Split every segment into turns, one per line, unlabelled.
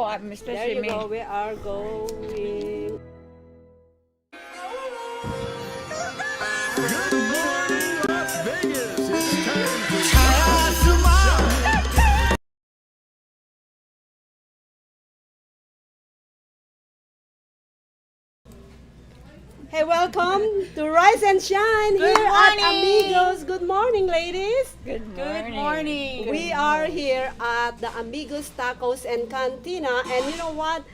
I'm
There
especially
you
me.
go. We are going.
Good morning, Las Vegas. It's time to
Hey, welcome to Rise and Shine
Good
here
morning.
at Amigos. Good morning, ladies.
Good morning.
Good morning.
We are here at the Amigos Tacos and Cantina, and you know what?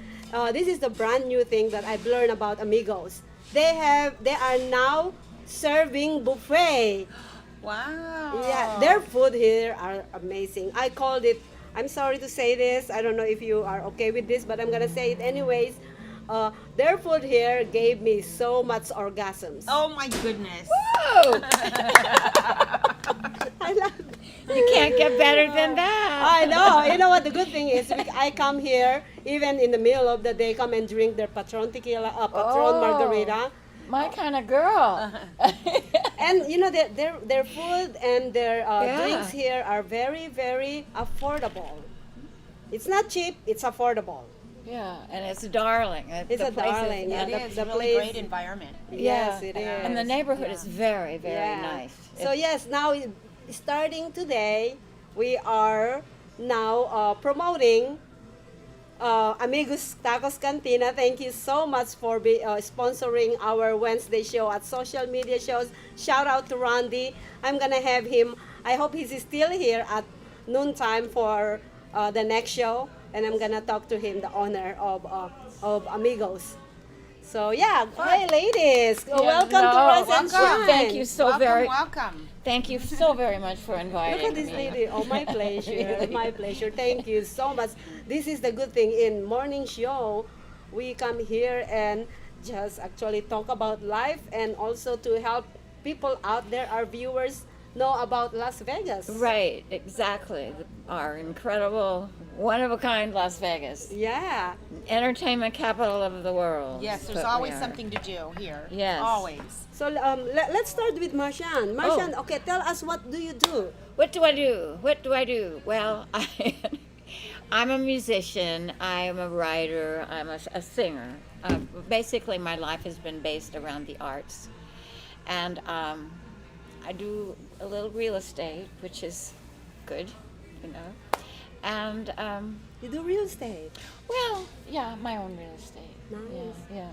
This is the brand new thing that I've learned about Amigos. They are now serving buffet.
Wow.
Yeah, their food here are amazing. I called it. I'm sorry to say this. I don't know if you are okay with this, but I'm gonna say it anyways. Their food here gave me so much orgasms.
Oh my goodness.
Oh,
I love.
you can't get better than that.
I know. You know what? The good thing is, I come here even in the middle of the day, come and drink their Patron tequila, Patron
Oh.
margarita,
My kind of girl.
and you know their food and their
Yeah.
drinks here are very very affordable. It's not cheap. It's affordable.
Yeah, and it's darling.
It's a darling,
Yeah.
yeah.
It is
the
really
place-
great environment.
Yes,
Yeah.
it is.
And the neighborhood is very, very
Yeah.
nice.
So yes, now starting today, we are now promoting Amigos Tacos Cantina. Thank you so much for sponsoring our Wednesday show at social media shows. Shout out to Randy. I'm gonna have him. I hope he's still here at noontime for the next show, and I'm gonna talk to him, the owner of Amigos. So yeah, hi ladies, welcome to
no,
Rise and
welcome.
Shine.
Thank you so very,
Welcome.
thank you so very much for inviting
Look at this
me.
lady. Oh, my pleasure. My pleasure. Thank you so much. This is the good thing in morning show. We come here and just actually talk about life and also to help people out there, our viewers, know about Las Vegas.
Right, exactly. Our incredible, one-of-a-kind Las Vegas.
Yeah.
Entertainment capital of the world.
Yes,
is
there's
what we
always
are.
something to do here.
Yes.
Always.
So let's start with Marchand. Marchand, okay, tell us, what do you do?
What do I do? What do I do? Well, I'm a musician. I'm a writer. I'm a singer. Basically, my life has been based around the arts, and I do a little real estate, which is good, you know. And
You do real estate.
well, yeah, my own real estate.
Nice.
Yeah.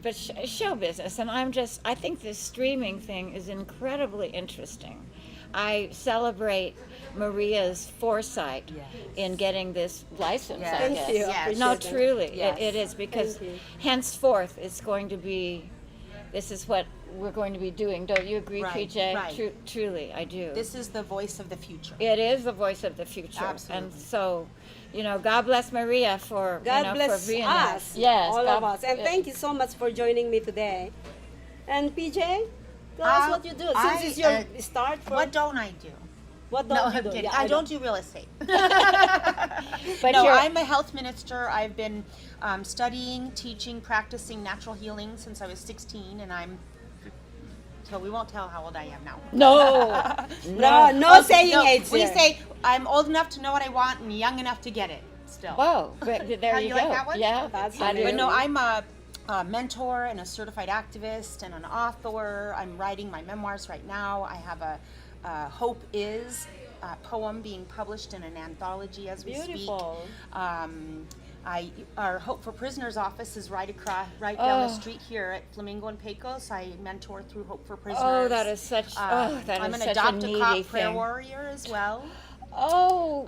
But show business, and I think this streaming thing is incredibly interesting. I celebrate Maria's foresight in getting this license,
Yes.
I
Thank
guess.
you.
Yes.
Appreciate
No,
that.
truly,
Yes.
it is, because
Thank you.
henceforth it's going to be, this is what we're going to be doing. Don't you agree,
Right,
PJ?
right.
Truly, I do.
This is the voice of the future.
It is the voice of the future.
Absolutely.
And so, you know, God bless Maria for,
God
you know,
bless
for being
us,
there. Yes,
all
God-
of us. And thank you so much for joining me today. And PJ, tell us what you do. Since it's your start.
What don't I do?
What
No,
don't you
I'm
do?
kidding.
Yeah,
I don't do real estate.
But
No,
you're-
I'm a health minister. I've been studying, teaching, practicing natural healing since I was 16, and so we won't tell how old I am now.
No,
No saying
No,
age
we
here.
say I'm old enough to know what I want and young enough to get it still.
Whoa, but there
How
you
you
go.
like that one?
Yeah,
That's
I do.
But no, I'm a mentor and a certified activist and an author. I'm writing my memoirs right now. I have a Hope Is poem being published in an anthology as we
Beautiful.
speak. Our Hope for Prisoners office is right down the
Oh.
street here at Flamingo and Pecos. I mentor through Hope for Prisoners.
Oh, that is such. That
I'm
is
an
such
adopt
a
a
needy
cop
thing.
prayer warrior as well.
Oh,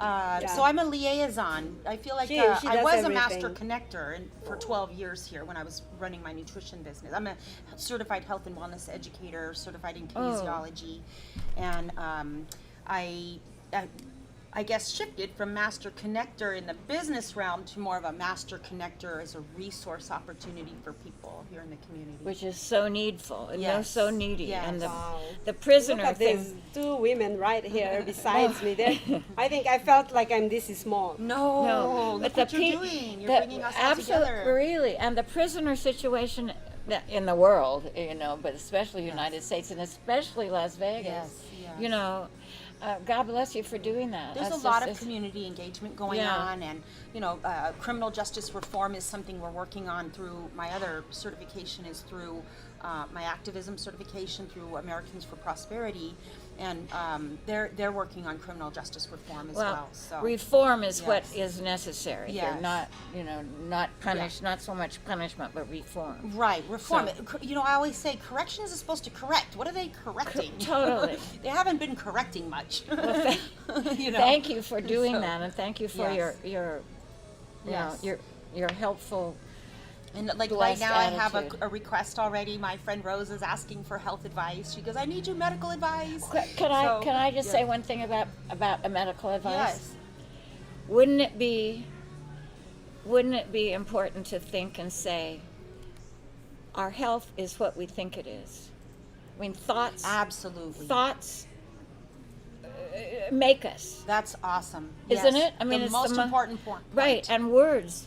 So I'm a liaison. I feel like
She
I
does
was a master
everything.
connector for 12 years here when I was running my nutrition business. I'm a certified health and wellness educator, certified in kinesiology, and I guess shifted from master connector in the business realm to more of a master connector as a resource opportunity for people here in the community.
which is so needful and they're
Yes.
so needy.
Yes.
And the
Wow.
the prisoner
Look at these
thing.
two women right here besides me. I think I felt like I'm this small.
No, look what you're
pe-
doing. You're bringing us all
absolute-
together.
Really, and the prisoner situation in the world, you know, but especially United States and especially Las Vegas.
Yes, yes.
You know, God bless you for doing that.
There's
That's
a lot
just-
of community engagement going
Yeah.
on, and criminal justice reform is something we're working on through my other certification is through my activism certification through Americans for Prosperity, and they're working on criminal justice reform as well. So
reform is what
Yes.
is necessary here.
Yes.
Not not punish, not so much punishment, but reform.
right, reform.
So-
I always say corrections is supposed to correct. What are they correcting?
Totally.
They haven't been correcting much.
Thank you for doing
So,
that, and thank you for
yes.
your
Yes.
your helpful.
And like right
blessed
now, I have
attitude.
a request already. My friend Rose is asking for health advice. She goes, "I need your medical advice."
Can I just
yeah.
say one thing about a medical advice?
Yes.
Wouldn't it be important to think and say, our health is what we think it is? I mean, thoughts
Absolutely.
make us,
That's awesome.
isn't
Yes.
it? I mean,
the
it's
most
mo-
important point.
Right, and words.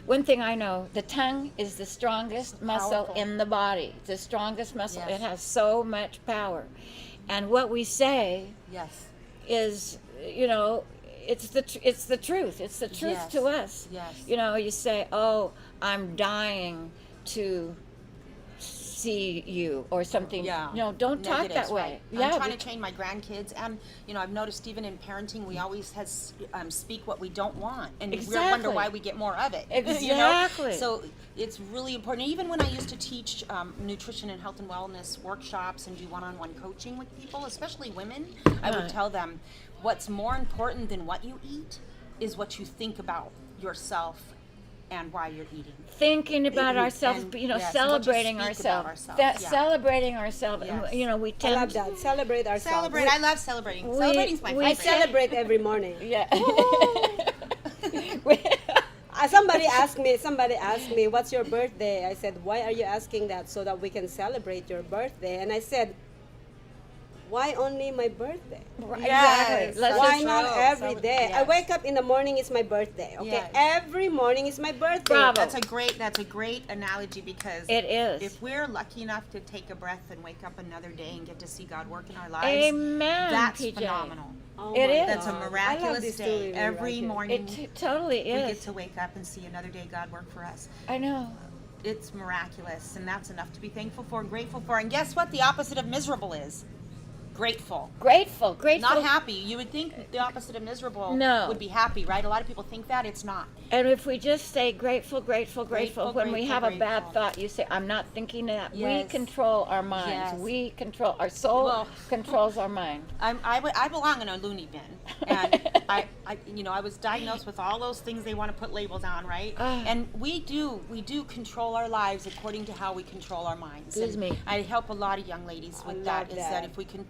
One thing I know, the tongue is the strongest muscle
Powerful.
in the body. It's the strongest muscle.
Yes.
It has so much power. And what we say
Yes.
is, it's the truth. It's the truth
Yes.
to us.
Yes.
You say, "Oh, I'm dying to see you," or something.
Yeah.
Don't talk
Negatives,
that way.
right.
Yeah,
I'm trying to train my grandkids, and I've noticed even in parenting, we always speak what we don't want, and we wonder
Exactly.
why we get more of it.
Exactly.
So it's really important. Even when I used to teach nutrition and health and wellness workshops and do one-on-one coaching with people, especially women, I would
Right.
tell them, what's more important than what you eat is what you think about yourself and why you're eating.
thinking about
And-
ourselves,
and, yes,
celebrating
what you speak about
ourselves.
ourselves,
That
yeah.
celebrating ourselves.
Yes.
And, we
I
tend
love that. Celebrate ourselves.
Celebrate. I love celebrating. Celebrating's my
we
I
favorite.
celebrate every morning.
Yeah.
Somebody asked me, "What's your birthday?" I said, "Why are you asking that? So that we can celebrate your birthday." And I said, "Why only my birthday?
Exactly. Let's
Why
just-
not every day? I
Yes.
wake up in the morning, it's my birthday. Okay,
Yes.
every morning is my birthday."
Bravo.
That's a great analogy, because
It is.
if we're lucky enough to take a breath and wake up another day and get to see God work in our lives,
Amen,
that's
PJ.
phenomenal.
Oh
It
my
is.
That's a
God. I love
miraculous
this
day.
story,
Every
miraculous.
morning
Totally
we get
is.
to wake up and see another day God work for us.
I know.
It's miraculous, and that's enough to be thankful for and grateful for. And guess what? The opposite of miserable is grateful.
Grateful.
Not happy. You would think the opposite of miserable
No.
would be happy, right? A lot of people think that. It's not.
And if we just say grateful, grateful,
Grateful,
when we
grateful,
have a bad
grateful.
thought, you say, "I'm not thinking that." We
Yes.
control our minds.
Yes.
We control our soul.
Well-
Controls our mind.
I belong in a loony bin, and I was diagnosed with all those things they want to put labels on, right? And we do control our lives according to how we control our minds.
Excuse
And
me.
I help a lot of young ladies with
love
that. Is
that.
that if we can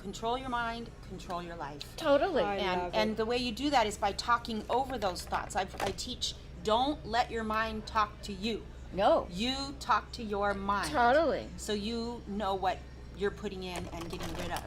control your mind, control your life.
Totally.
I love
And
it.
the way you do that is by talking over those thoughts. I teach, don't let your mind talk to you.
No.
You talk to your mind.
Totally.
So you know what you're putting in and getting rid of.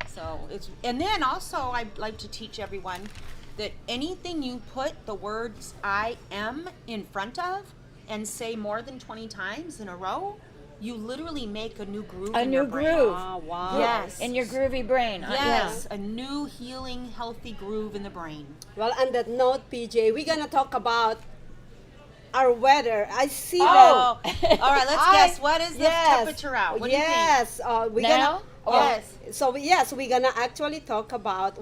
So and then also I like to teach everyone that anything you put the words "I am" in front of and say more than 20 times in a row, you literally make a new groove
A
in
new
your brain.
groove.
Ah, wow.
Yes.
In your groovy brain.
Yes, a new healing, healthy groove in the brain.
Well, on that note, PJ, we're gonna talk about our weather. I see
Oh,
that.
all right. Let's guess. What is the
Yes.
temperature out? What do you think?
Yes, we're
Now?
gonna.
Yes.
So yes, we're gonna actually talk about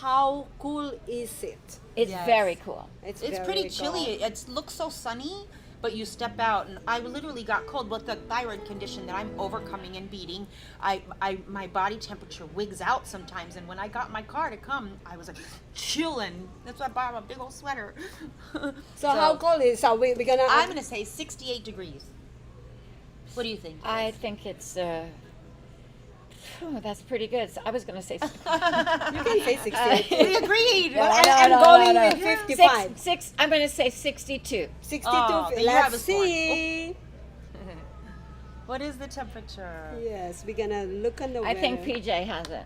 how cool is it?
It's
Yes.
very cool.
It's
very
pretty chilly.
cool.
It looks so sunny, but you step out, and I literally got cold with the thyroid condition that I'm overcoming and beating. My body temperature wigs out sometimes, and when I got in my car to come, I was like chilling. That's why I bought a big old sweater.
So how cold is? So we're gonna.
I'm gonna say 68 degrees. What do you think?
I think it's. That's pretty good. So I was going to say.
You can say 68.
We agreed.
Well, I'm going with 55.
Six. I'm going to say 62.
62.
Oh, then you have
Let's
a score.
see.
What is the temperature?
Yes, we're gonna look on the
I think
weather.
PJ has it.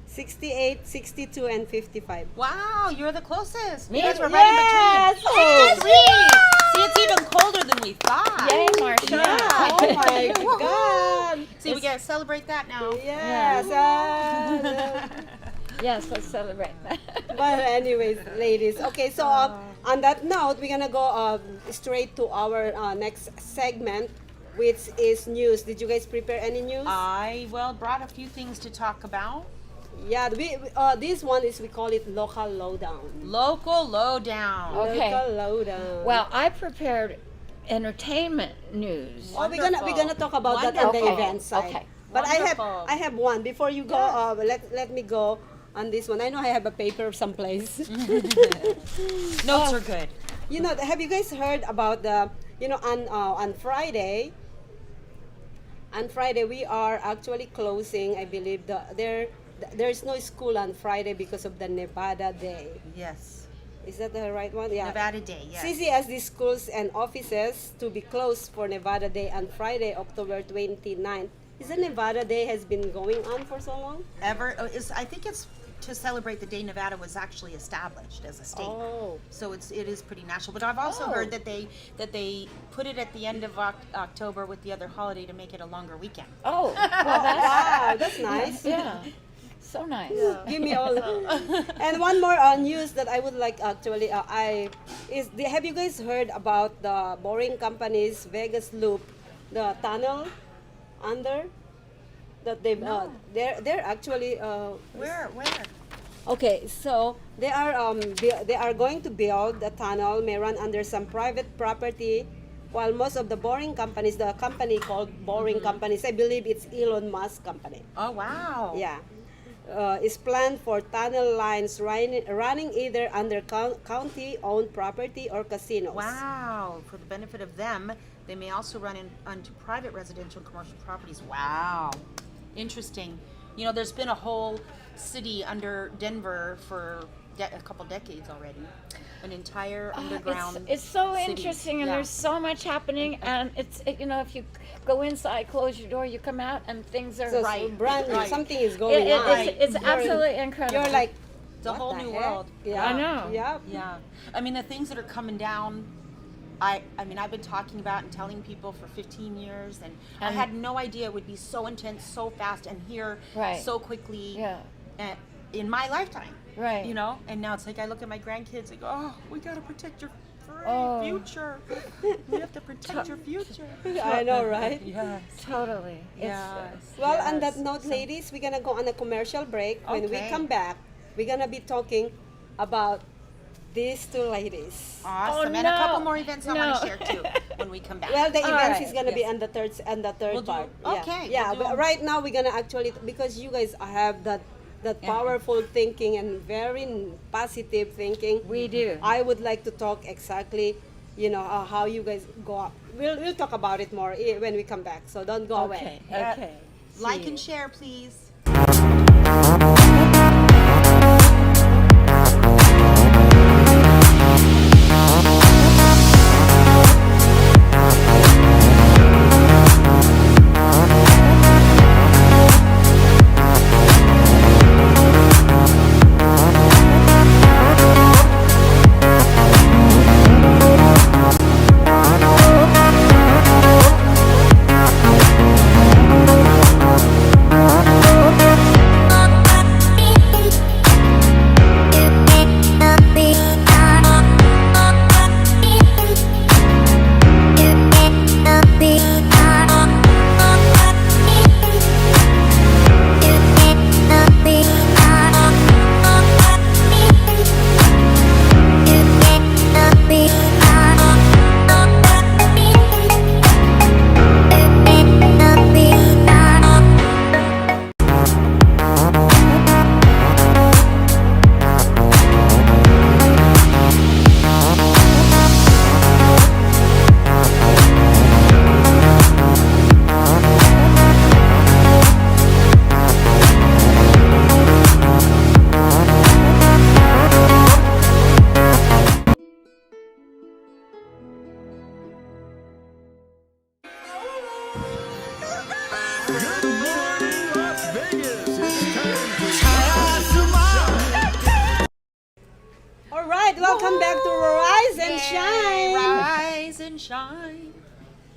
68, 62, and 55.
Wow, you're the closest.
Me?
You guys were right
Yes!
in between. 63. See, it's even colder than we thought.
Yay, Marchand.
Yeah. Oh my God.
See, we gotta celebrate that now.
Yes.
Yes, let's celebrate that.
But anyways, ladies. Okay, so on that note, we're gonna go straight to our next segment, which is news. Did you guys prepare any news?
I brought a few things to talk about.
Yeah, this one is, we call it local lowdown.
Local Lowdown.
Okay.
Local lowdown.
Well, I prepared entertainment news.
we're gonna talk about that on the
Wonderful.
event side.
Okay.
But
Wonderful.
I have one before you go. Let me go on this one. I know I have a paper someplace.
Notes are good.
You know, have you guys heard about the, on Friday? On Friday we are actually closing. I believe there's no school on Friday because of the Nevada Day.
Yes.
Is that the right one? Yeah.
Nevada Day, yes.
CCSD schools and offices to be closed for Nevada Day on Friday, October 29th. Is the Nevada Day has been going on for so long?
I think it's to celebrate the day Nevada was actually established as a state.
Oh.
So it is pretty national. But I've also heard that they put it at the end of October with the other holiday to make it a longer weekend.
Oh, well,
Wow, that's nice.
yeah. So nice.
Give me all. And one more news that I would like actually, have you guys heard about the Boring Company's Vegas Loop, the tunnel under that they're actually
Where?
okay, so they are going to build a tunnel may run under some private property, while most of the Boring Companies, the company called Boring Companies, I believe it's Elon Musk company.
Oh wow.
Yeah. Is planned for tunnel lines running either under county-owned property or casinos.
Wow. For the benefit of them, they may also run onto private residential and commercial properties. Wow. Interesting. You know, there's been a whole city under Denver for a couple decades already. An entire underground
It's so
city.
interesting, and
Yeah.
there's so much happening, and if you go inside, close your door, you come out, and things are
So
Right.
brand new,
Right.
something is going on.
It's absolutely incredible.
You're like,
It's a
what
whole
the
new
heck?
world.
Yeah.
I know.
Yeah.
Yeah. I mean, the things that are coming down, I mean, I've been talking about and telling people for 15 years, and I had no idea it would be so intense, so fast, and here
Right.
so quickly
Yeah.
in my lifetime.
Right.
You know? And now it's like I look at my grandkids and go, oh, we got to protect your
Oh.
future. We have to protect your future.
I know, right?
Yes.
Totally.
Yes.
Well, on that note, ladies, we're gonna go on a commercial break. When we
Okay.
come back, we're gonna be talking about these two ladies.
Awesome.
Oh,
And a couple
no.
more events I want
No.
to share too when we come back.
Well, the
All
events
right.
is gonna be
Yes.
on the third
We'll do-
part.
okay,
Yeah,
we'll do
but
'em.
right now we're gonna actually, because you guys have that powerful thinking and very positive thinking.
We do.
I would like to talk exactly, how you guys go up. We'll talk about it more when we come back. So don't go away.
Okay. Okay.
Like and share, please.
Good morning, Las Vegas. It's time to
All right, welcome back to Rise and
Yay,
Shine.
Rise and shine.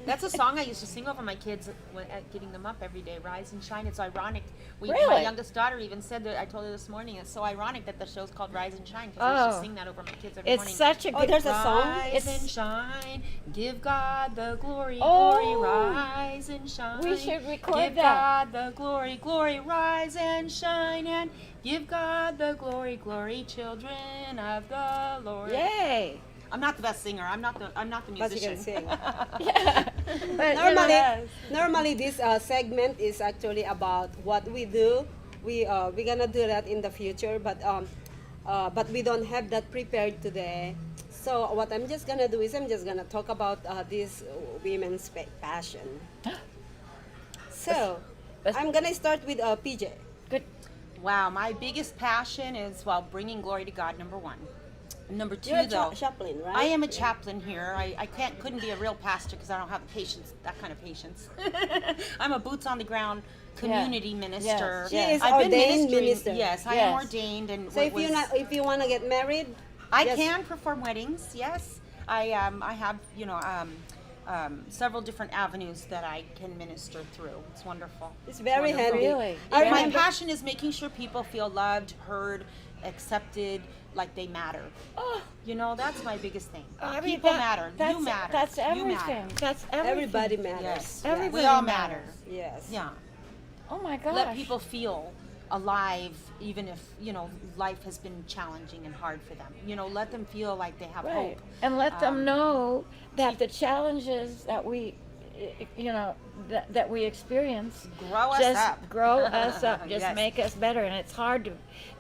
That's a song I used to sing over my kids at getting them up every day. Rise and shine. It's ironic. My
Really?
youngest daughter even said that. I told her this morning. It's so ironic that the show's called Rise and Shine because I used to sing that over my kids every morning.
It's such a
Oh,
good.
there's a song?
Rise and shine, give God the glory,
Oh.
glory, rise and shine.
We should record
give
that.
God the glory, glory, rise and shine, and give God the glory, glory, children of the Lord.
Yay!
I'm not the best singer. I'm not the
But you
musician.
can sing.
Yeah. But,
Normally this segment is actually about what we do. We're gonna do that in the future, but we don't have that prepared today. So what I'm just gonna do is I'm just gonna talk about this women's passion. So I'm gonna start with PJ.
Good.
Wow, my biggest passion is bringing glory to God. Number one. Number two,
You're a
though,
chaplain, right?
I am a chaplain here. I couldn't be a real pastor because I don't have patience, that kind of patience. I'm a boots on the ground community minister.
Yes.
She is
I've been
ordained
ministering-
minister.
Yes, I
Yes.
am ordained, and
So if you wanna get married,
I
just-
can perform weddings. Yes, I have several different avenues that I can minister through. It's wonderful.
It's very
wonderful.
handy.
Really?
I
My
remember.
passion is making sure people feel loved, heard, accepted, like they matter.
Oh,
That's my biggest thing.
I mean,
People
that-
matter.
That's,
You matter.
That's
You
everything.
matter.
That's everything.
Everybody matters.
Yes.
Yeah.
Everybody
We all
matters.
matter.
Yes.
Yeah.
Oh my gosh.
Let people feel alive, even if life has been challenging and hard for them. Let them feel like they have
Right.
hope.
And let them know that the challenges that we, that we experience
Grow us
just
up.
grow us up, just
Yes.
make us better. And it's hard to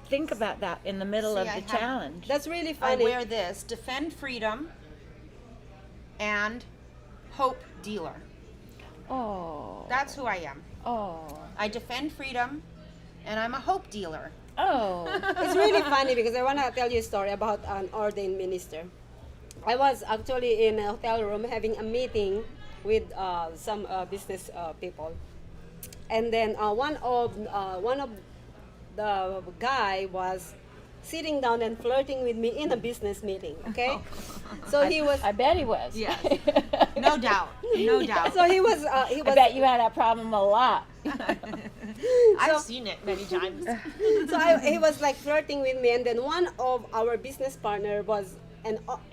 think about that in the middle
See,
of
I
the
have-
challenge.
That's really
I
funny.
wear this: defend freedom and hope dealer.
Oh.
That's who I am.
Oh.
I defend freedom, and I'm a hope dealer.
Oh.
It's really funny because I want to tell you a story about an ordained minister. I was actually in a hotel room having a meeting with some business people, and then one of the guy was sitting down and flirting with me in a business meeting. Okay, so he was.
I bet he was.
Yes. No doubt. No doubt.
So he was. He
I
was.
bet you had that problem a lot.
I've seen it many times.
So he was like flirting with me, and then one of our business partner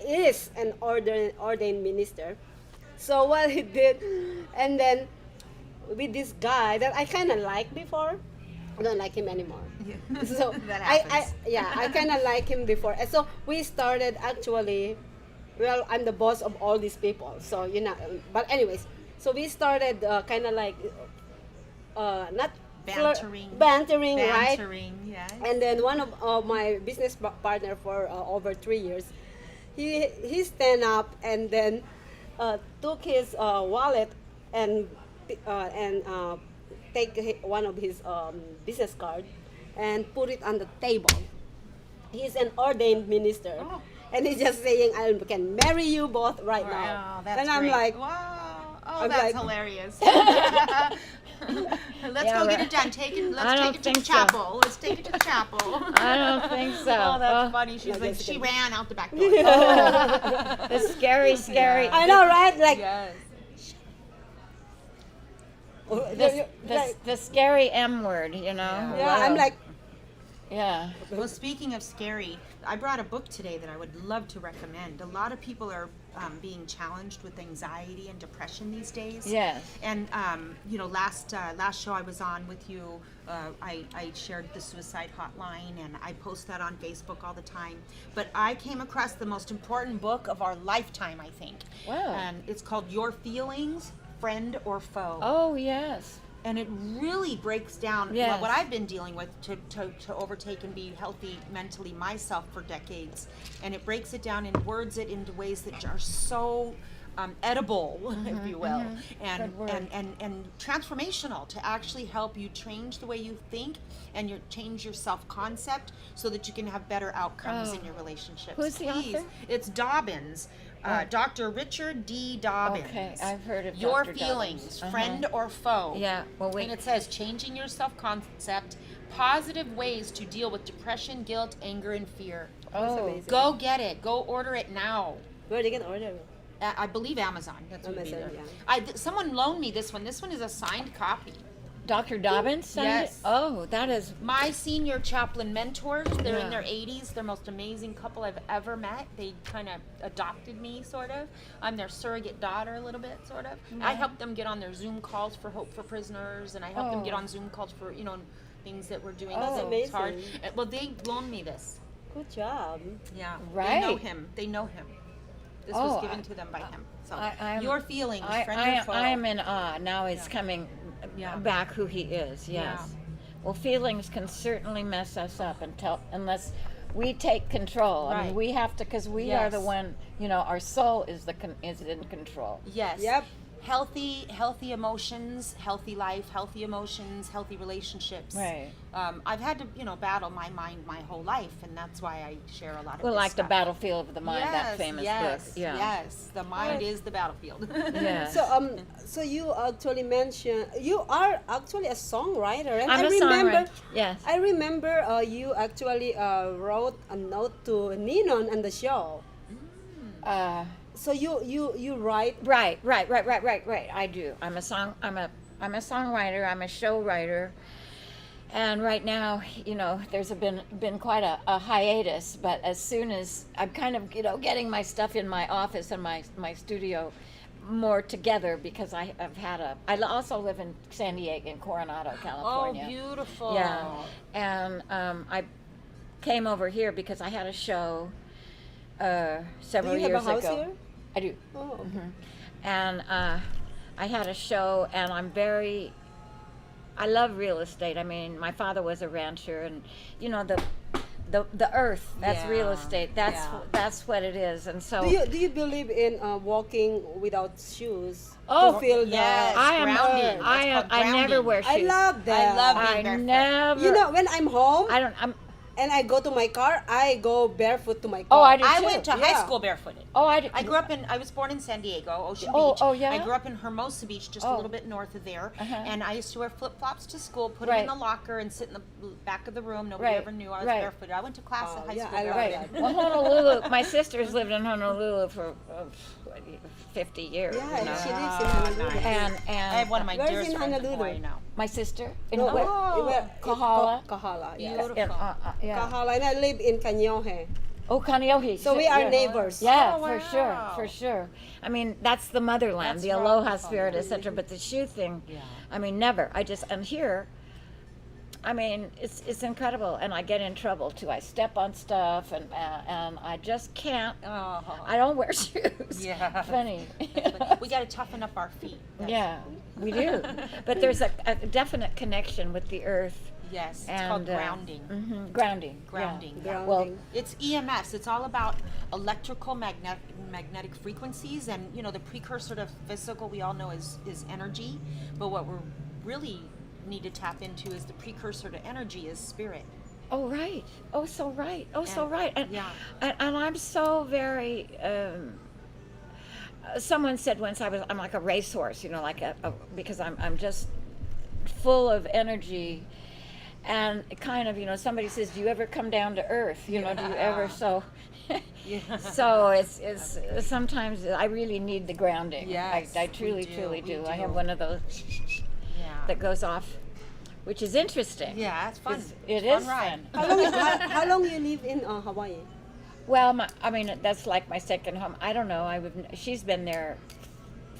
is an ordained minister. So what he did, and then with this guy that I kind of liked before, I don't like him anymore. So
That
I
happens.
kind of like him before, and so we started actually. Well, I'm the boss of all these people, so But anyways, so we started kind of like not
Bantering.
bantering, right?
Bantering, yes.
And then one of my business partner for over 3 years, he stand up and then took his wallet and take one of his business card and put it on the table. He's an ordained minister,
Oh.
and he's just saying, "I can marry you both right now."
Wow, that's
And I'm
great.
like,
wow. Oh,
I'm
that's
like-
hilarious. Let's
Yeah,
go get
but
it done. Take it.
I
Let's
don't
take it to the
think so.
chapel. Let's take it to the chapel.
I don't think so.
Oh, that's
Oh.
funny. She's
No,
like,
just
she
kidding.
ran out the back door.
The scary.
I know, right? Like,
Yes.
The scary M word,
yeah,
Wow.
I'm like,
Yeah.
Well, speaking of scary, I brought a book today that I would love to recommend. A lot of people are being challenged with anxiety and depression these days.
Yes.
And last show I was on with you, I shared the suicide hotline, and I post that on Facebook all the time. But I came across the most important book of our lifetime, I think.
Wow.
And it's called Your Feelings, Friend or Foe.
Oh, yes.
And it really breaks down
Yes.
what I've been dealing with to overtake and be healthy mentally myself for decades. And it breaks it down and words it into ways that are so edible, if you will, and,
Good word.
and transformational to actually help you change the way you think and change your self-concept so that you can have better outcomes in your relationships.
Who's the
Please.
author?
It's Dobbins. Dr. Richard D. Dobbins.
Okay, I've heard of
Your
Dr.
Feelings,
Dobbins. Uh-huh.
Friend or Foe.
Yeah, well,
And it says, changing your self-concept, positive ways to deal with depression, guilt, anger, and fear.
Oh,
amazing.
Go get it. Go order it now.
where they can order?
I believe Amazon. That's what would be
Amazon,
there.
yeah.
Someone loaned me this one. This one is a signed copy.
Dr. Dobbins signed
Yes.
it? Oh, that is.
My senior chaplain mentors, they're in
Yeah.
their 80s. They're the most amazing couple I've ever met. They kind of adopted me, sort of. I'm their surrogate daughter, a little bit, sort of. I helped them get on their Zoom calls for Hope for Prisoners, and I helped them get on Zoom calls for, things that we're doing.
That's
so it's hard.
amazing.
Well, they loaned me this.
Good job.
Yeah.
Right.
They know him. They know him. This
Oh,
was given to them by him. So
I'm-
your feelings, friend or foe.
I am in awe. Now it's coming
Yeah.
back who he is, yes.
Yeah.
Well, feelings can certainly mess us up unless we take control. I mean,
Right.
we have to, because we are the
Yes.
one, our soul is is in control.
Yes.
Yep.
Healthy emotions, healthy life, healthy emotions, healthy relationships.
Right.
I've had to, battle my mind my whole life, and that's why I share a lot of
Well,
this
like the
stuff.
Battlefield of the Mind, that famous
yes,
book. Yeah.
Yes, the mind is the battlefield.
Yes.
So you actually mentioned you are actually a songwriter, and
I'm
I
a
remember.
songwriter. Yes.
I remember you actually wrote a note to Ninon on the show. So you write.
Right. I do. I'm a songwriter. I'm a show writer, and right now, there's been quite a hiatus. But as soon as I'm kind of getting my stuff in my office and my studio more together, because I also live in San Diego, in Coronado,
Oh,
California.
beautiful.
Yeah, and I came over here because I had a show
Do
several
you have
years
a house
ago.
here?
I do.
Oh, okay.
And I had a show, and I love real estate. I mean, my father was a rancher, and the earth, that's real
Yeah,
estate.
yeah.
That's what it is. And so
Do you believe in walking without shoes
Oh,
to feel
yes.
the?
I am
grounding. That's called
I never
grounding.
wear shoes.
I love that.
I love
I
being barefoot.
never.
You know, when I'm home
I'm.
and I go to my car, I go barefoot to my
Oh,
car.
I do
I
too.
went to
Yeah.
high school barefooted.
Oh, I do.
I was born in San Diego, Ocean
Oh,
Beach.
oh, yeah?
I grew up in Hermosa Beach, just a
Oh.
little bit north of there.
Uh-huh.
And I used to wear flip flops to school, put them in
Right.
the locker, and sit in the back of the room. Nobody
Right,
ever knew I was
right.
barefooted. I went to class
Oh,
at high
yeah,
school
I love
barefooted.
that.
Well, Honolulu. My sister's lived in Honolulu for 50 years.
Yeah,
you know.
she lives in Honolulu.
And
I have one of my
Where's
dearest
in
friends in
Honolulu?
Hawaii now.
my sister in
No,
Hawaii. Kahala.
Kahala, yeah.
Beautiful.
Yeah.
Kahala, and I live in Kaneohe.
Oh, Kaneohe.
So we are
Yeah.
neighbors.
Yeah,
Oh,
for sure,
wow.
for sure. I mean, that's the motherland,
That's
the aloha
wonderful.
spirit, etc. But the shoe thing,
Yeah.
I mean, never. And here, I mean, it's incredible, and I get in trouble too. I step on stuff, and I just can't.
Oh.
I don't wear shoes.
Yeah.
Funny.
But we got to toughen up our feet. That's-
Yeah, we do. But there's a definite connection with the earth.
Yes, it's
And
called grounding.
Grounding. yeah.
Grounding.
Grounding.
Well,
It's EMFs. It's all about electrical magnetic frequencies, and the precursor to physical we all know is energy. But what we're really need to tap into is the precursor to energy is spirit.
oh right. Oh so right. Oh so
And-
right. And,
yeah.
and I'm so very. Someone said once I'm like a racehorse, like because I'm just full of energy. And kind of, somebody says, "Do you ever come down to earth? Do you ever?" So, so it's sometimes I really need the grounding.
Yes,
I
we
truly,
do,
truly
we
do. I
do.
have one of those
Yeah.
that goes off, which is interesting.
Yeah, it's fun.
It
It's
is
fun ride.
fun.
How long you live in Hawaii?
Well, I mean, that's like my second home. I don't know. She's been there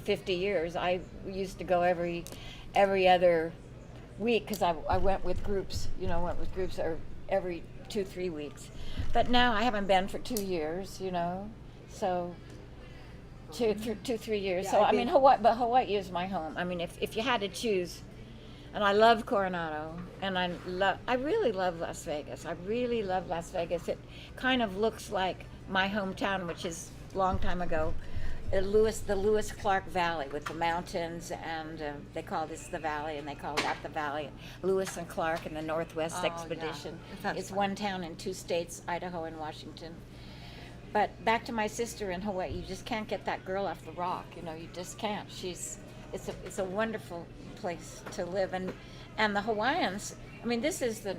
50 years. I used to go every other week because I went with groups. Or every 2-3 weeks. But now I haven't been for 2 years. So 2-3 years.
Yeah,
So
I've
I mean,
been-
Hawaii is my home. I mean, if you had to choose. And I love Coronado, and I really love Las Vegas. I really love Las Vegas. It kind of looks like my hometown, which is a long time ago, the Lewis Clark Valley with the mountains, and they call this the Valley, and they call that the Valley. Lewis and Clark and the Northwest
Oh, yeah.
Expedition.
That's
It's
fun.
one town in 2 states, Idaho and Washington. But back to my sister in Hawaii, you just can't get that girl off the rock. You just can't. It's a wonderful place to live, and the Hawaiians. I mean, this is the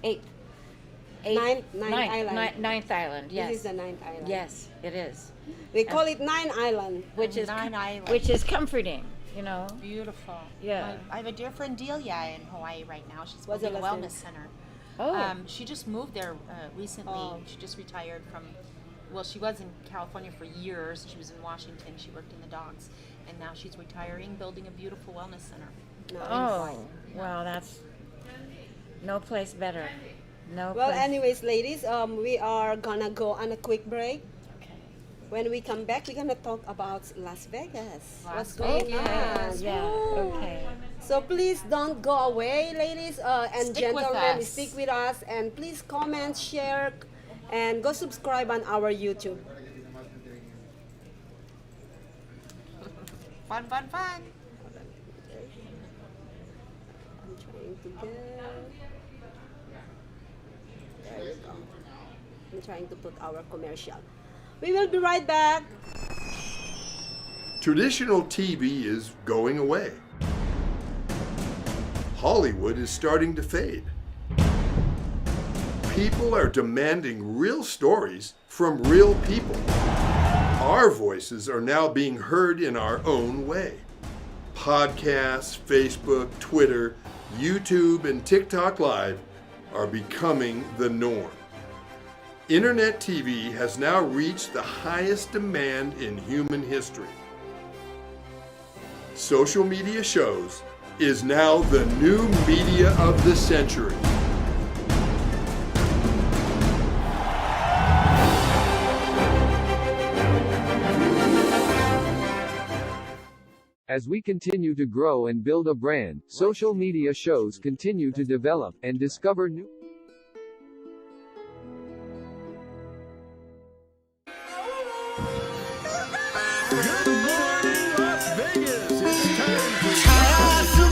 8th
Ninth island.
Ninth island. Yes.
This is the ninth island.
Yes, it is.
We call it Nine Island.
Which is
Nine Islands.
which is comforting, you know.
Beautiful.
Yeah.
I have a dear friend Delia in Hawaii right now. She's
What's
building a
her last
wellness center.
Oh.
She just moved there recently.
Oh.
She just retired from, well, she was in California for years. She was in Washington. She worked in the docks. And now she's retiring, building a beautiful wellness center.
Oh, well, that's no place better. No
Well,
place.
anyways, ladies, we are gonna go on a quick break.
Okay.
When we come back, we're gonna talk about Las Vegas. What's
Las
going
Okay.
on?
Yeah.
Woo.
Okay.
So please don't go away, ladies and
Stick with
gentlemen.
us.
Stick with us, and please comment, share, and go subscribe on our YouTube.
Fun, fun, fun.
I'm trying to get. There we go. I'm trying to put our commercial. We will be right back.
Traditional TV is going away. Hollywood is starting to fade. People are demanding real stories from real people. Our voices are now being heard in our own way. Podcasts, Facebook, Twitter, YouTube, and TikTok Live are becoming the norm. Internet TV has now reached the highest demand in human history. Social media shows is now the new media of the century.
As we continue to grow and build a brand, social media shows continue to develop and discover new.
Good morning, Las Vegas. It's time for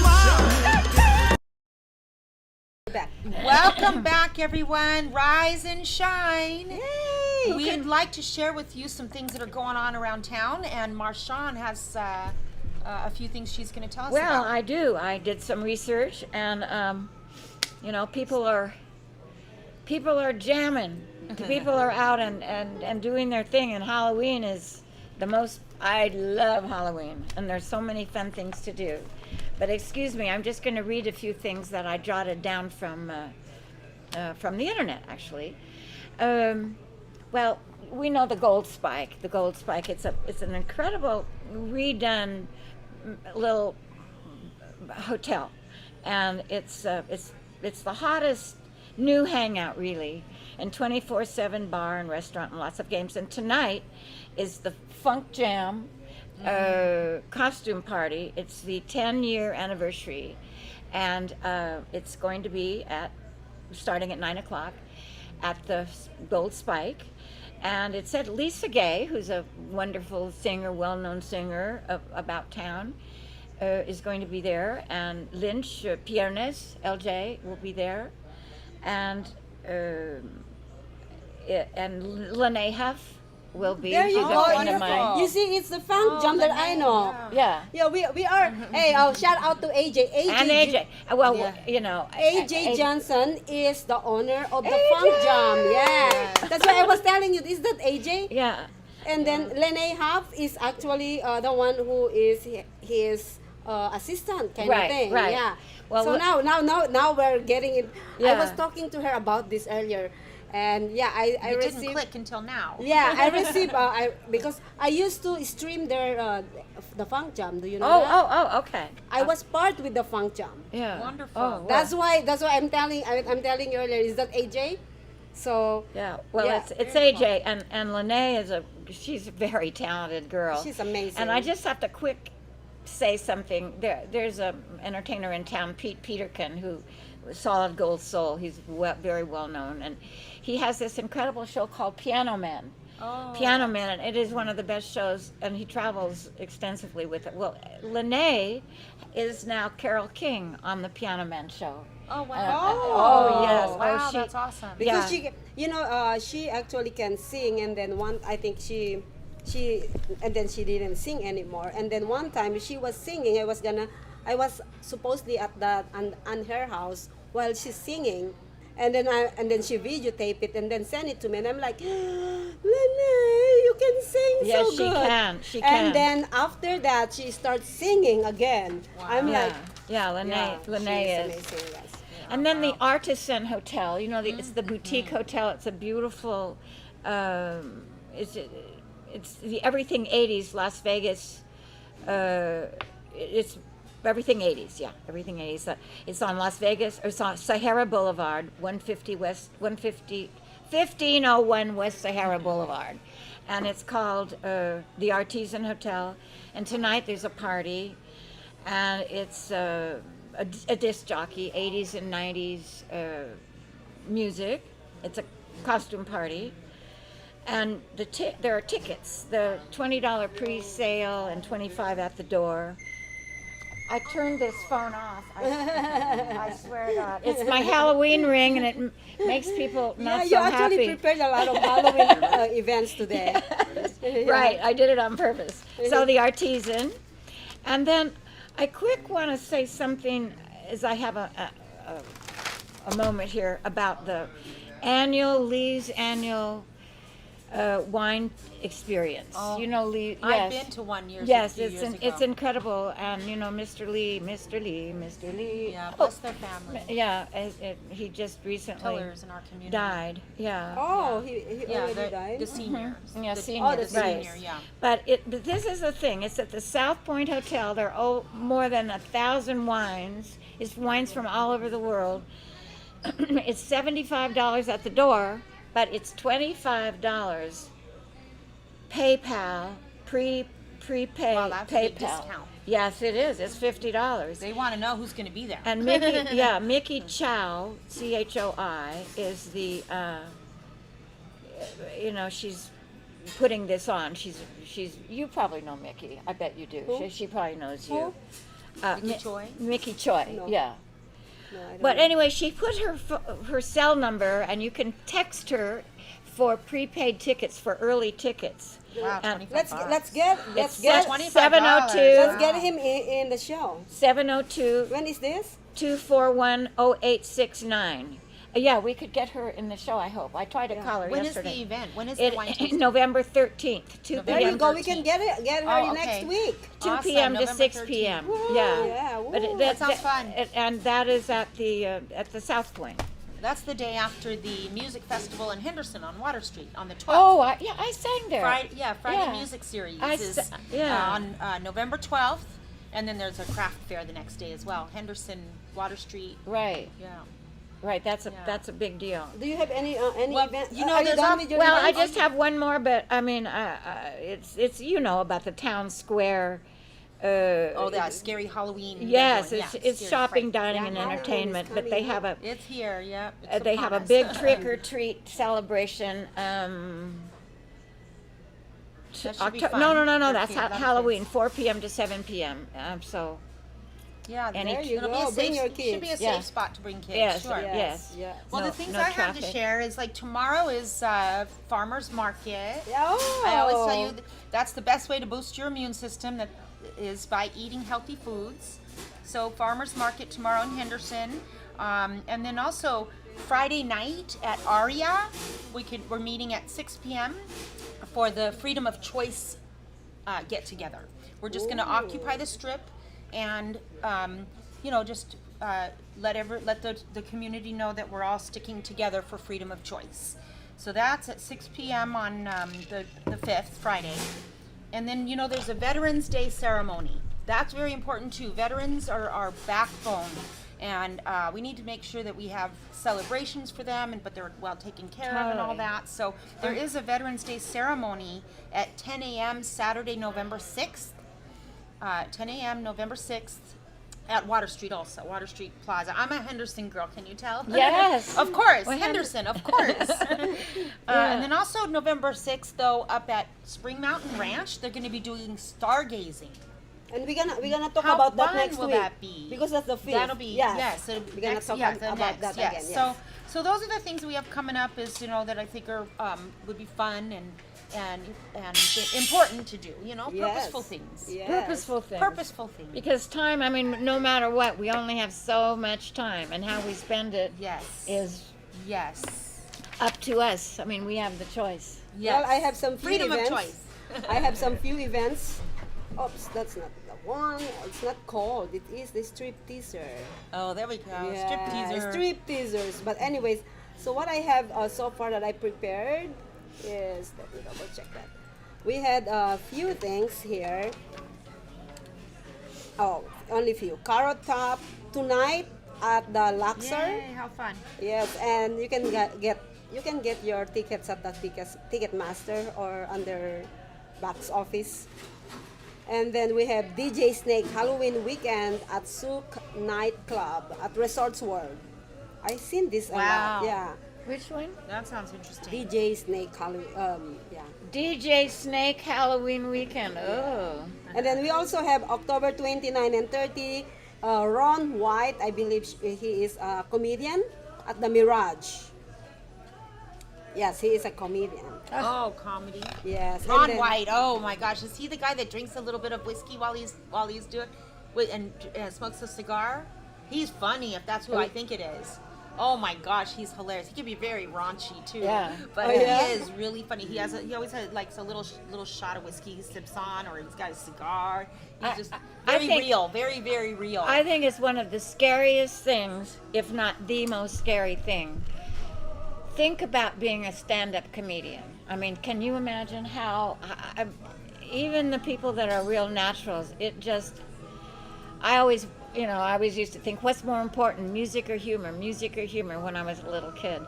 Back.
Welcome back, everyone. Rise and shine.
Yay!
We'd like to share with you some things that are going on around town, and Marchand has a few things she's going to tell us
Well,
about.
I do. I did some research, and you know, people are jamming. People are out and doing their thing, and Halloween is the most. I love Halloween, and there's so many fun things to do. But excuse me, I'm just going to read a few things that I jotted down from the internet, actually. Well, we know the Gold Spike. The Gold Spike. It's an incredible redone little hotel, and it's the hottest new hangout, really, and 24/7 bar and restaurant and lots of games. And tonight is the Funk Jam costume party. It's the 10-year anniversary, and it's going to be starting at 9 o'clock at the Gold Spike. And it said Lisa Gay, who's a wonderful singer, well-known singer about town, is going to be there, and Lynch Piernes, LJ, will be there, and Lene Huff will be.
There you
She's
go.
a friend of mine.
You see, it's the funk jump that I know.
Yeah.
Yeah, we are. Hey, shout out to AJ.
And AJ. Well,
Yeah.
you know.
AJ Johnson is the owner of the
AJ!
Funk Jam. Yeah. That's why I was telling you. Is that AJ?
Yeah.
And then Lene Huff is actually the one who is his assistant kind
Right,
of thing.
right.
Yeah.
Well,
so now we're getting it. I
Yeah.
was talking to her about this earlier, and yeah, I
It
received.
didn't click until now.
Yeah, I received because I used to stream their the Funk Jam. Do you know
Oh,
that?
okay.
I was part with the Funk Jam.
Yeah.
Wonderful.
Oh, well,
That's why I'm telling you earlier. Is that AJ? So
Yeah. Well,
Yeah.
it's AJ, and Lene she's a very talented girl.
she's amazing.
And I just have to quick say something. There's a entertainer in town, Pete Peterkin, who Solid Gold Soul. He's very well known, and he has this incredible show called Piano Man.
Oh.
Piano Man, and it is one of the best shows, and he travels extensively with it. Well, Lene is now Carole King on the Piano Man show.
Oh, wow.
Oh, yes.
Wow,
she-
that's awesome.
because
Yeah.
she actually can sing, and then I think she and then she didn't sing anymore. And then one time she was singing. I was supposedly at on her house while she's singing, And then she videotape it and then send it to me, and I'm like, Lene, you can sing
Yes,
so
she
good.
can. She
And
can.
then after that, she starts singing again. I'm
Yeah,
like,
yeah, Lene
she's
is.
amazing. Yes.
And then the Artisan Hotel, it's the boutique hotel. It's a beautiful, it's the everything 80s Las Vegas. It's everything 80s, yeah, everything 80s. It's on Las Vegas, or it's on Sahara Boulevard, 1501 West Sahara Boulevard. And it's called the Artisan Hotel. And tonight there's a party, and it's a disc jockey, 80s and 90s music. It's a costume party. And there are tickets. The $20 pre-sale and $25 at the door. I turned this phone off. I swear to God. It's my Halloween ring, and it makes people not
You
so
actually
happy.
prepared a lot of Halloween events today. Yeah.
Right, I did it on purpose. So the Artisan. And then I quick want to say something, as I have a moment here, about the Lee's annual wine experience.
Oh,
Lee.
I've
Yes.
been to one year.
Yes,
a few years ago.
it's incredible, and Mr. Lee.
Yeah, bless their family.
Yeah, he just recently
Pillars in our community.
died. Yeah.
Oh, he
Yeah,
already died?
the seniors.
Yeah,
The-
seniors,
the
right.
senior, yeah.
But this is the thing. It's at the South Point Hotel. There are more than 1,000 wines. It's wines from all over the world. It's $75 at the door, but it's $25 PayPal, prepay
Wow, that's a
PayPal.
big discount.
Yes, it is. It's $50.
They want to know who's going to be there.
And Mickey Chow, CHOI, is the, she's putting this on. She's. You probably know Mickey. I bet you do.
Who?
She probably knows
Who?
you.
Mickey Choi?
Mickey Choi.
No.
Yeah.
No, I don't
But
know.
anyway, she put her cell number, and you can text her for prepaid tickets, for early tickets.
Wow,
And
25
Let's get
It's
$25.
702
let's get him in the show.
702
When is this?
241-0869. Yeah, we could get her in the show, I hope. I tried to call her
When is
yesterday.
the event? When is the wine tasting?
November 13th, 2
There you
p.m.
go. We can get her
Oh,
next
okay.
week.
2
Awesome,
p.m. to
November
6 p.m.
13th.
Yeah.
Yeah,
But
woo.
That sounds fun.
And that is at the South Point.
That's the day after the music festival in Henderson on Water Street on the 12th.
Oh, I sang there.
Friday
Yeah.
Music Series
I
is
s- yeah.
on November 12th, and then there's a craft fair the next day as well. Henderson, Water Street.
Right,
Yeah.
right. That's a
Yeah.
big deal.
Do you have any
Well,
event?
you know,
are you
there's
done
al-
with your
Well, I
events?
just have one more, but I mean, it's about the town square.
Oh, that scary Halloween.
Yes,
event.
it's
Yeah, scary
shopping,
fright.
dining,
Yeah,
and
Halloween is
entertainment. But they
coming
have a
It's here. Yeah.
they have a big trick or treat celebration.
That should be fun.
No.
for
That's
kids,
Halloween,
kids.
4 p.m. to 7 p.m. So
Yeah,
Any-
There you
it'll
go.
be a
Bring
safe,
your
Should be a
kids.
safe
Yeah.
spot to bring kids.
Yes,
Sure.
yes.
Yes.
Well,
No-
the things
no
I have to
traffic.
share is like tomorrow is farmers market.
Oh.
I always tell you that's the best way to boost your immune system. That is by eating healthy foods. So farmers market tomorrow in Henderson, and then also Friday night at Aria, we're meeting at 6 p.m. for the Freedom of Choice get together. We're just going to occupy the strip, and just let the community know that we're all sticking together for freedom of choice. So that's at 6 p.m. on the 5th, Friday. And then, there's a Veterans Day ceremony. That's very important too. Veterans are our backbone, and we need to make sure that we have celebrations for them, but they're well taken care of and all
Totally.
that. So there is a Veterans Day ceremony at 10 a.m. Saturday, November 6th. 10 a.m. November 6th. At Water Street also, Water Street Plaza. I'm a Henderson girl, can you tell?
Yes.
Of course,
Well,
Henderson, of course. And then also November 6th, though, up at Spring Mountain Ranch, they're going to be doing stargazing.
And we're gonna talk
How
about that
fun
next
will
week.
that be?
Because that's the 5th.
That'll be,
yes.
it'll be
We're gonna
next,
talk
yeah,
about
the
that
next,
again.
yes.
Yes.
So those are the things we have coming up is, that I think are, would be fun and important to do, purposeful things.
Yes.
purposeful things.
Purposeful things.
Because time, I mean, no matter what, we only have so much time, and how we spend it
Yes.
is
Yes.
Up to us. I mean, we have the choice.
Yes.
Well, I have some few
freedom
events.
of choice.
I have some few events. Oops, that's not the one. It's not called. It is the strip teaser.
Oh, there we go.
Yeah,
Strip teaser.
strip teasers. But anyways, so what I have so far that I prepared is, let me double check that. We had a few things here. Oh, only few. Carrot Top tonight at the Luxor.
Yay, how fun.
Yes, and you can get your tickets at the Ticketmaster or under box office. And then we have DJ Snake Halloween weekend at Souk Nightclub at Resorts World. I seen this a
Wow.
lot. Yeah,
Which one?
That sounds interesting.
DJ Snake Halloween. Yeah.
DJ Snake Halloween weekend. Oh.
And then we also have October 29 and 30. Ron White, I believe he is a comedian at the Mirage. Yes, he is a comedian.
Oh, comedy.
Yes. and
Ron
then-
White. Oh my gosh, is he the guy that drinks a little bit of whiskey while he's doing and smokes a cigar? He's funny if that's who I think it is. Oh my gosh, he's hilarious. He can be very raunchy too.
Yeah.
But
Oh, yeah?
he is really funny. He always has like a little shot of whiskey he sips on, or he's got a cigar. He's just
I
very
think-
real, very real.
I think it's one of the scariest things, if not the most scary thing. Think about being a stand-up comedian. I mean, can you imagine how, even the people that are real naturals, I always used to think, what's more important, music or humor when I was a little kid.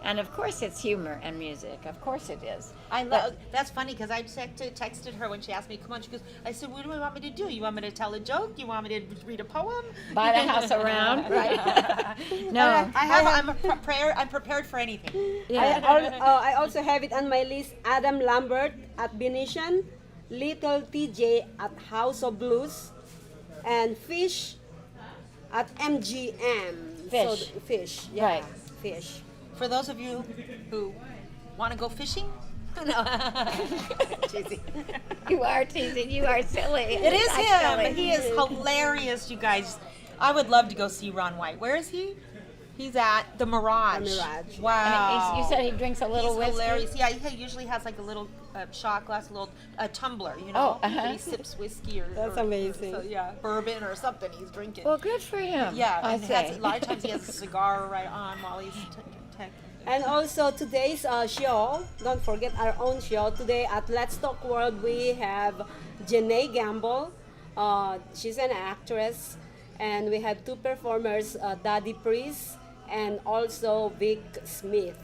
And of course it's humor and music. Of course it is.
I love. That's funny because I texted her when she asked me to come on. She goes, I said, "What do you want me to do? You want me to tell a joke? You want me to read a poem?
Buy the house around, right? No.
I'm prepared for anything.
I also have it on my list. Adam Lambert at Venetian, Little TJ at House of Blues, and Fish at MGM.
Fish.
So, Fish. Yeah,
Right.
Fish.
For those of you who want to go fishing, no, cheesy.
You are teasing. You are silly.
It is
I'm
him.
silly.
He is hilarious, you guys. I would love to go see Ron White. Where is he? He's at the Mirage.
The Mirage.
Wow.
And you said he drinks a little
He's
whiskey.
hilarious. Yeah, he usually has like a little shot glass, a little tumbler, you know.
Oh, uh-huh.
And he sips whiskey
That's
or
amazing.
bourbon or something he's drinking.
Well, good for him.
yeah,
I
and
say.
a lot of times he has a cigar right on while he's
And also today's show, don't forget our own show. Today at Let's Talk World, we have Janae Gamble. She's an actress. And we have two performers, Daddy Priest and also Vic Smith.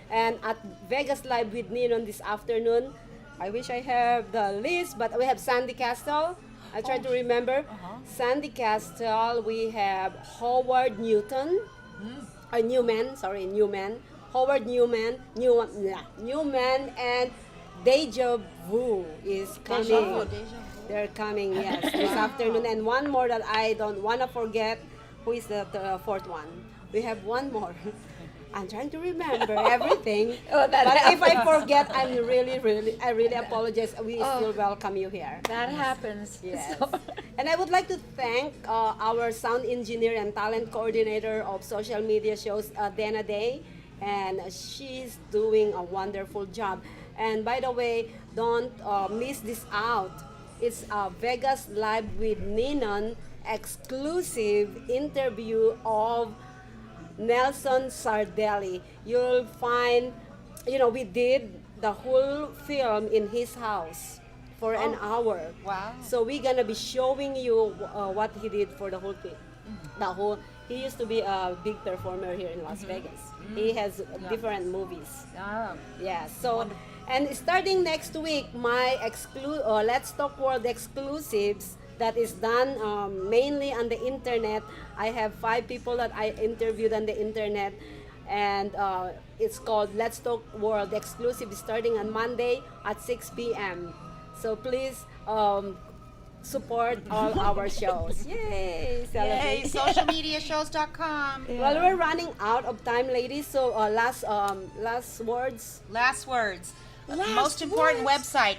And at Vegas Live with Ninon this afternoon, I wish I have the list, but we have Sandy Castle. I try to remember. Sandy Castle, we have Howard Newton. Newman. Howard Newman, Newman, and Deja Vu is coming.
Deja Vu.
They're coming, yes, this afternoon. And one more that I don't want to forget, who is the fourth one. We have one more. I'm trying to remember everything.
Oh, that
but if I
happens.
forget, I really apologize. We still welcome you here.
That happens.
Yes.
So-
And I would like to thank our sound engineer and talent coordinator of social media shows, Dana Day, and she's doing a wonderful job. And by the way, don't miss this out. It's a Vegas Live with Ninon exclusive interview of Nelson Sardelli. You'll find, we did the whole film in his house for an hour.
Wow.
So we're gonna be showing you what he did for the whole thing. He used to be a big performer here in Las Vegas. He has different movies. Yeah. So, and starting next week, my Let's Talk World exclusives that is done mainly on the internet. I have 5 people that I interviewed on the internet, and it's called Let's Talk World exclusive, starting on Monday at 6 p.m. So please support all our shows. Yay!
Yay,
Celebrate.
socialmediashows.com.
Well, we're running out of time, ladies. So last words.
Last words. Most important website,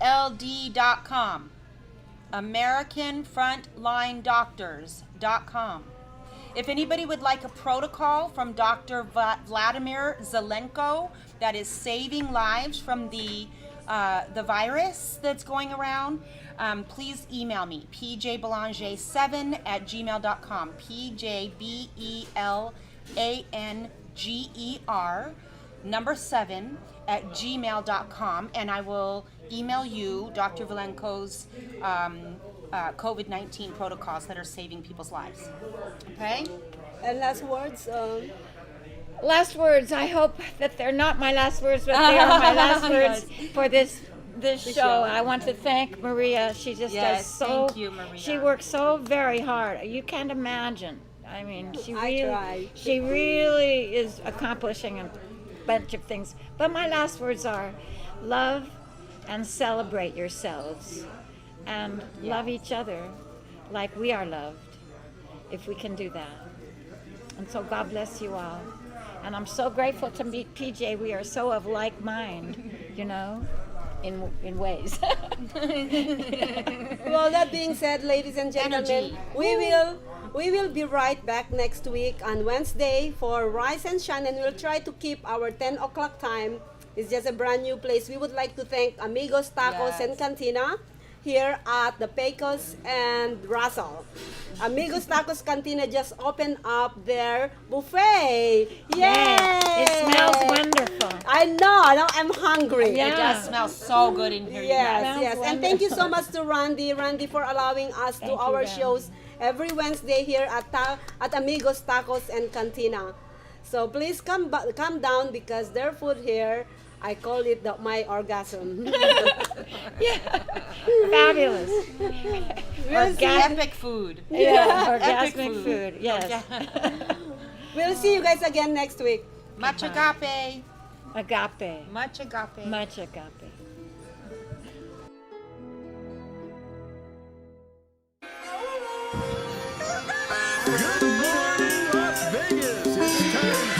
AFLD.com. AmericanFrontlineDoctors.com. If anybody would like a protocol from Dr. Vladimir Zelenko that is saving lives from the virus that's going around, please email me, pjbelanger7@gmail.com, pjbelanger7@gmail.com, and I will email you Dr. Zelenko's COVID-19 protocols that are saving people's lives. Okay?
And last words.
Last words. I hope that they're not my last words, but they are my last words for this show. I want to thank Maria. She just does so.
Thank you, Maria.
She works so very hard. You can't imagine. I mean, she really is accomplishing a bunch of things. But my last words are, love and celebrate yourselves, and love each other like we are loved, if we can do that. And so God bless you all. And I'm so grateful to meet PJ. We are so of like mind, in ways.
Well, that being said, ladies and gentlemen, we will be right back next week on Wednesday for Rise and Shine, and we'll try to keep our 10 o'clock time. It's just a brand new place. We would like to thank Amigos Tacos and Cantina here at the Pecos and Russell. Amigos Tacos Cantina just opened up their buffet. Yay!
It smells wonderful.
I know. Now I'm hungry.
Yeah.
It does smell so good in here, you guys.
Yes. And thank you so much to Randy for allowing us to
Thank you,
our
Randy.
shows every Wednesday here at Amigos Tacos and Cantina. So please come down, because their food here, I call it my orgasm.
Fabulous.
Epic food.
Yeah,
Epic
orgasmic food. Yes.
We'll see you guys again next week.
Much agape.
Agape.
Much agape.
Much agape.